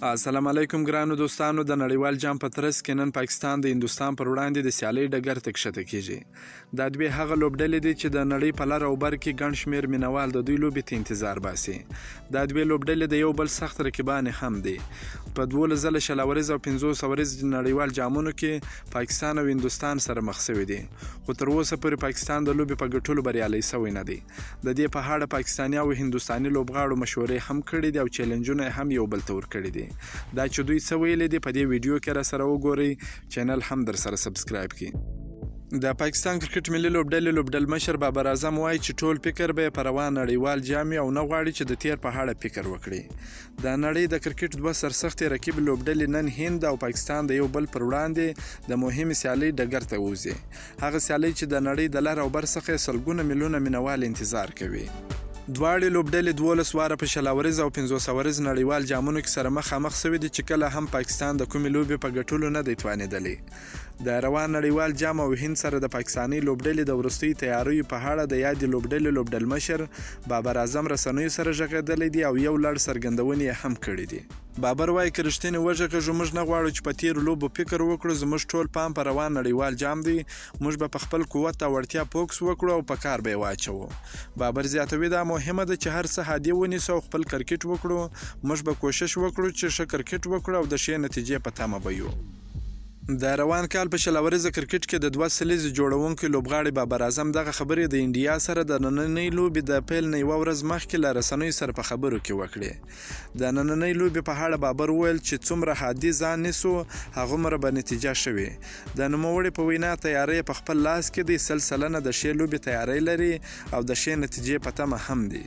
السلام علیکم ګرانو دوستانو. د نړیوال جام په ترڅ کې نن پاکستان د هندوستان پر وړاندې د سیالۍ ډګر ته کښته کیږي. دا دوی هغه لوبډلې دي چې د نړۍ په لر او بر کې ګڼ شمېر مینوال د دوی لوبې ته انتظار باسي. دا دوی لوبډلې د یو بل سخت رقیبانې هم دي. په 12 ځله شلوريز او 500 ورځ نړیوال جامونو کې پاکستان او هندوستان سره مخ شوي دي، خو تر اوسه پورې پاکستان د لوبې په ګټلو بریالی شوی نه دی. د دې په اړه پاکستاني او هندوستاني لوبغاړو مشورې هم کړي دي او چیلنجونه هم یو بل ته ورکړي دي. دا چې دوی څه ویلي دي په دې ویډیو کې را سره وګورئ، چینل هم در سره سبسکرایب کړئ. د پاکستان کرکټ ملي لوبډلې لوبډلمشر بابر اعظم وایي چې ټول فکر به یې په روان نړیوال جام او نه غواړي چې د تیر په اړه فکر وکړي. د نړۍ د کرکټ دوه سرسختې رقیب لوبډلې نن هند او پاکستان د یو بل پر وړاندې د مهمې سیالۍ ډګر ته وځي، هغه سیالۍ چې د نړۍ د لر او بر څخه سلګونه میلیونه مینوال انتظار کوي. دواړې لوبډلې 12 واره په شلوريز او 500 ورځ نړیوال جامونو کې سره مخامخ شوي دي چې کله هم پاکستان د کومې لوبې په ګټلو نه دی توانېدلی. د روان نړیوال جام او هند سره د پاکستاني لوبډلې د وروستۍ تیاریو په اړه د یادې لوبډلې لوبډلمشر بابر اعظم رسنیو سره غږېدلی دی او یو لړ څرګندونې یې هم کړي دي. بابر وایي که رښتینې وغږېږو، موږ نه غواړو چې په تیرو لوبو فکر وکړو، زموږ ټول پام په روان نړیوال جام دی، موږ به په خپل قوت او وړتیا فوکس وکړو او په کار به یې واچوو. بابر زیاتوي دا مهمه ده چې هر څه عادي ونیسو او خپل کرکټ وکړو، موږ به کوشش وکړو چې ښه کرکټ وکړو او د ښې نتیجې په تمه به یو. د روان کال په شلوريز کرکټ کې د 2 سلیز جوړونکي لوبغاړي بابر اعظم دغه خبرې د انډيا سره د نننۍ لوبې د پیل نه یوه ورځ مخکې له رسنیو سره په خبرو کې وکړې. د نننۍ لوبې په اړه بابر وویل چې څومره عادي ځان نیسو هغومره به نتیجه شوې. د نوموړي په وینا تیاری په خپل لاس کې دی، 100% د ښې لوبې تیاری لري او د ښې نتیجې په تمه هم دی.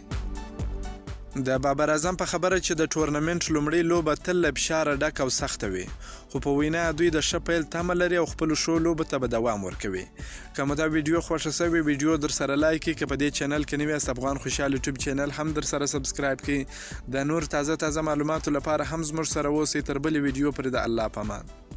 د بابر اعظم په خبره چې د ټورنمنټ لومړۍ لوبه تل له فشاره ډک او سخته وي، خو په وینا دوی د ښه پیل تمه لري او خپلو ښو لوبو ته به دوام ورکوي. که مو دا ویډیو خوښه شوې ویډیو در سره لایک کړئ، که په دې چینل کې نوي یاست افغان خوشحال یوټیوب چینل هم در سره سبسکرایب کړئ. د نور تازه معلوماتو لپاره هم زموږ سره اوسئ. تر بلې ویډیو پورې د الله په امان.